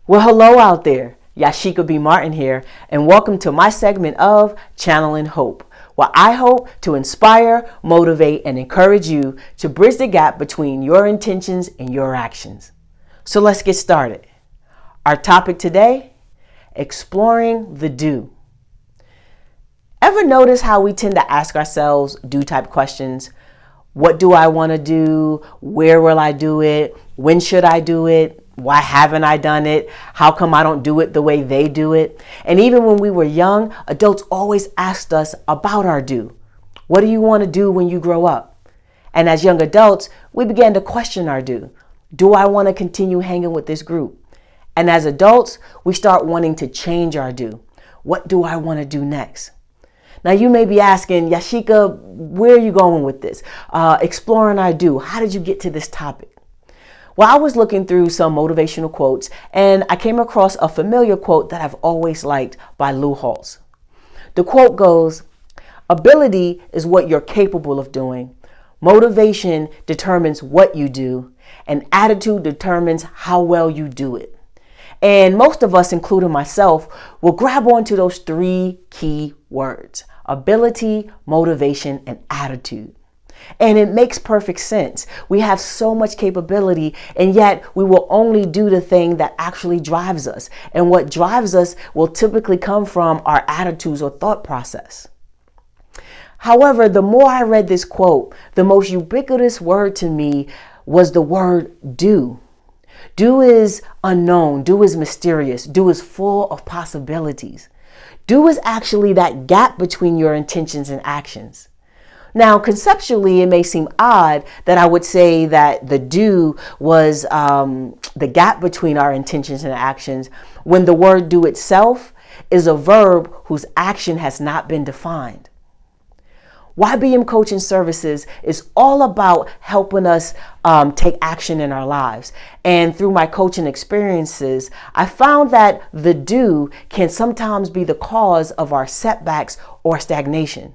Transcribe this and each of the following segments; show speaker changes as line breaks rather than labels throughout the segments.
Well, hello out there. Yashika B. Martin here, and welcome to my segment of Channeling Hope, where I hope to inspire, motivate, and encourage you to bridge the gap between your intentions and your actions. So let's get started. Our topic today, exploring the do. Ever notice how we tend to ask ourselves do type questions? What do I want to do? Where will I do it? When should I do it? Why haven't I done it? How come I don't do it the way they do it? And even when we were young, adults always asked us about our do. What do you want to do when you grow up? And as young adults, we began to question our do. Do I want to continue hanging with this group? And as adults, we start wanting to change our do. What do I want to do next? Now you may be asking, Yashika, where are you going with this? Exploring our do. How did you get to this topic? Well, I was looking through some motivational quotes and I came across a familiar quote that I've always liked by Lou Holtz. The quote goes, "Ability is what you're capable of doing. Motivation determines what you do, and attitude determines how well you do it." And most of us, including myself, will grab onto those three key words: ability, motivation, and attitude. And it makes perfect sense. We have so much capability, and yet we will only do the thing that actually drives us. And what drives us will typically come from our attitudes or thought process. However, the more I read this quote, the most ubiquitous word to me was the word do. Do is unknown. Do is mysterious. Do is full of possibilities. Do is actually that gap between your intentions and actions. Now, conceptually, it may seem odd that I would say that the do was the gap between our intentions and actions when the word do itself is a verb whose action has not been defined. YBM Coaching Services is all about helping us take action in our lives. And through my coaching experiences, I found that the do can sometimes be the cause of our setbacks or stagnation.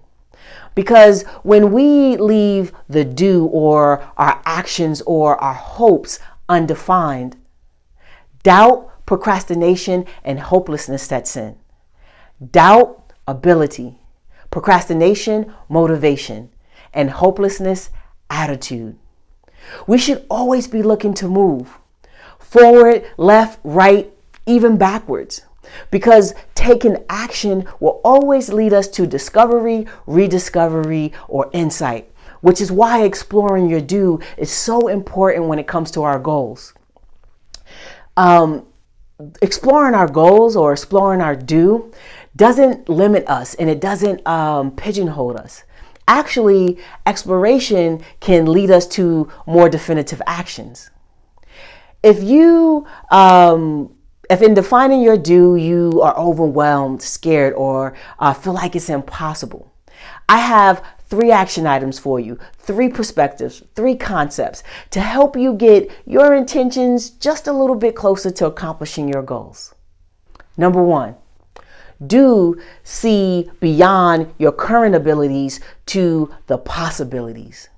Because when we leave the do or our actions or our hopes undefined, doubt, procrastination, and hopelessness sets in. Doubt, ability. Procrastination, motivation. And hopelessness, attitude. We should always be looking to move forward, left, right, even backwards. Because taking action will always lead us to discovery, rediscovery, or insight, which is why exploring your do is so important when it comes to our goals. Exploring our goals or exploring our do doesn't limit us and it doesn't pigeonhole us. Actually, exploration can lead us to more definitive actions. If in defining your do, you are overwhelmed, scared, or feel like it's impossible, I have 3 action items for you, 3 perspectives, 3 concepts to help you get your intentions just a little bit closer to accomplishing your goals. Number 1, do see beyond your current abilities to the possibilities.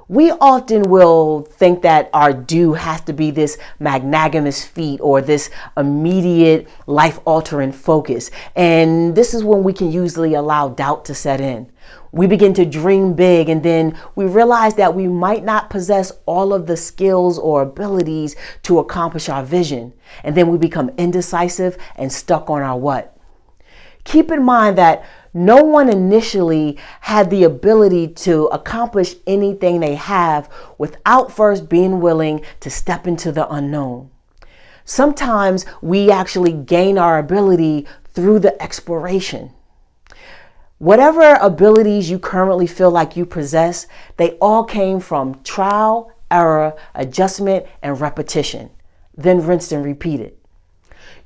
We often will think that our do has to be this magnanimous feat or this immediate life-altering focus. And this is when we can usually allow doubt to set in. We begin to dream big and then we realize that we might not possess all of the skills or abilities to accomplish our vision. And then we become indecisive and stuck on our what. Keep in mind that no one initially had the ability to accomplish anything they have without first being willing to step into the unknown. Sometimes we actually gain our ability through the exploration. Whatever abilities you currently feel like you possess, they all came from trial, error, adjustment, and repetition, then rinsed and repeated.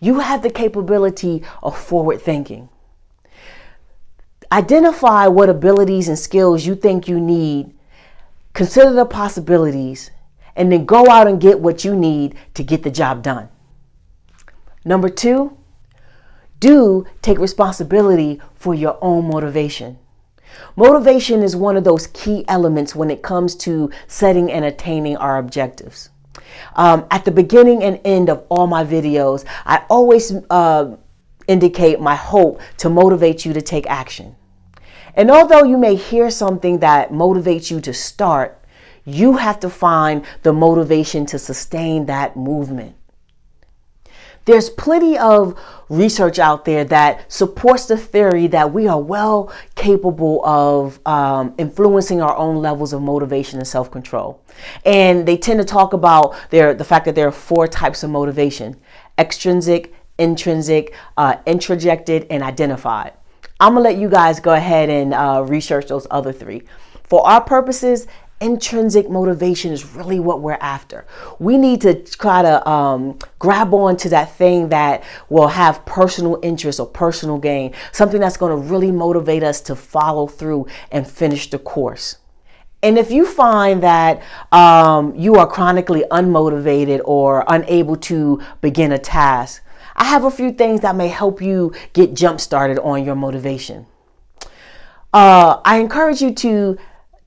You have the capability of forward thinking. Identify what abilities and skills you think you need, consider the possibilities, and then go out and get what you need to get the job done. Number 2, do take responsibility for your own motivation. Motivation is one of those key elements when it comes to setting and attaining our objectives. At the beginning and end of all my videos, I always indicate my hope to motivate you to take action. And although you may hear something that motivates you to start, you have to find the motivation to sustain that movement. There's plenty of research out there that supports the theory that we are well capable of influencing our own levels of motivation and self-control. And they tend to talk about the fact that there are 4 types of motivation: extrinsic, intrinsic, introjected, and identified. I'm going to let you guys go ahead and research those other 3. For our purposes, intrinsic motivation is really what we're after. We need to try to grab on to that thing that will have personal interest or personal gain, something that's going to really motivate us to follow through and finish the course. And if you find that you are chronically unmotivated or unable to begin a task, I have a few things that may help you get jump started on your motivation. I encourage you to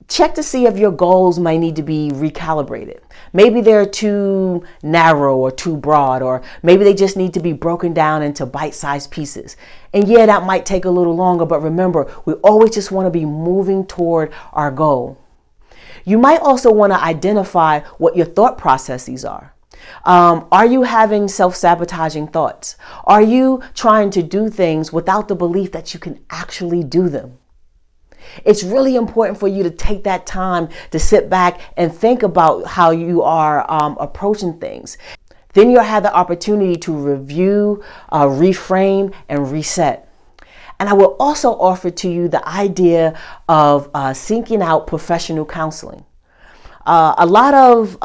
check to see if your goals might need to be recalibrated. Maybe they're too narrow or too broad, or maybe they just need to be broken down into bite-sized pieces. And yeah, that might take a little longer, but remember, we always just want to be moving toward our goal. You might also want to identify what your thought processes are. Are you having self-sabotaging thoughts? Are you trying to do things without the belief that you can actually do them? It's really important for you to take that time to sit back and think about how you are approaching things. Then you'll have the opportunity to review, reframe, and reset. And I will also offer to you the idea of seeking out professional counseling. A lot of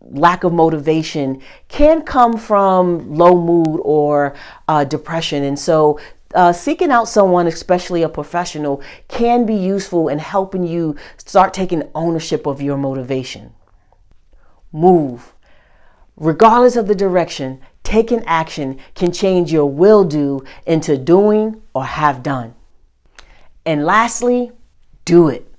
lack of motivation can come from low mood or depression. And so seeking out someone, especially a professional, can be useful in helping you start taking ownership of your motivation. Move. Regardless of the direction, taking action can change your will do into doing or have done. And lastly, do it.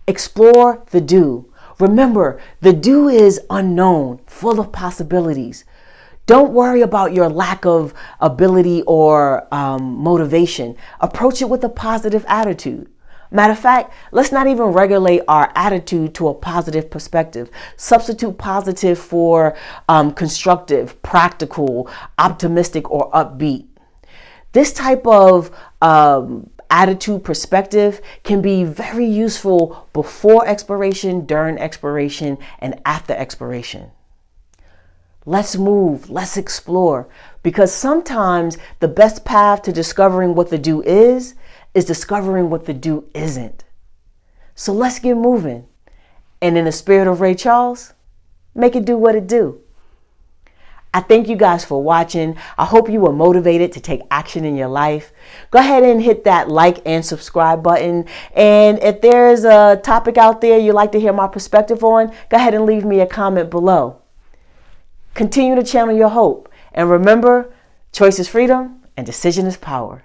Explore the do. Remember, the do is unknown, full of possibilities. Don't worry about your lack of ability or motivation. Approach it with a positive attitude. Matter of fact, let's not even regulate our attitude to a positive perspective. Substitute positive for constructive, practical, optimistic, or upbeat. This type of attitude perspective can be very useful before expiration, during expiration, and after expiration. Let's move, let's explore, because sometimes the best path to discovering what the do is discovering what the do isn't. So let's get moving. And in the spirit of Ray Charles, make it do what it do. I thank you guys for watching. I hope you were motivated to take action in your life. Go ahead and hit that like and subscribe button. And if there's a topic out there you'd like to hear my perspective on, go ahead and leave me a comment below. Continue to channel your hope. And remember, choice is freedom and decision is power.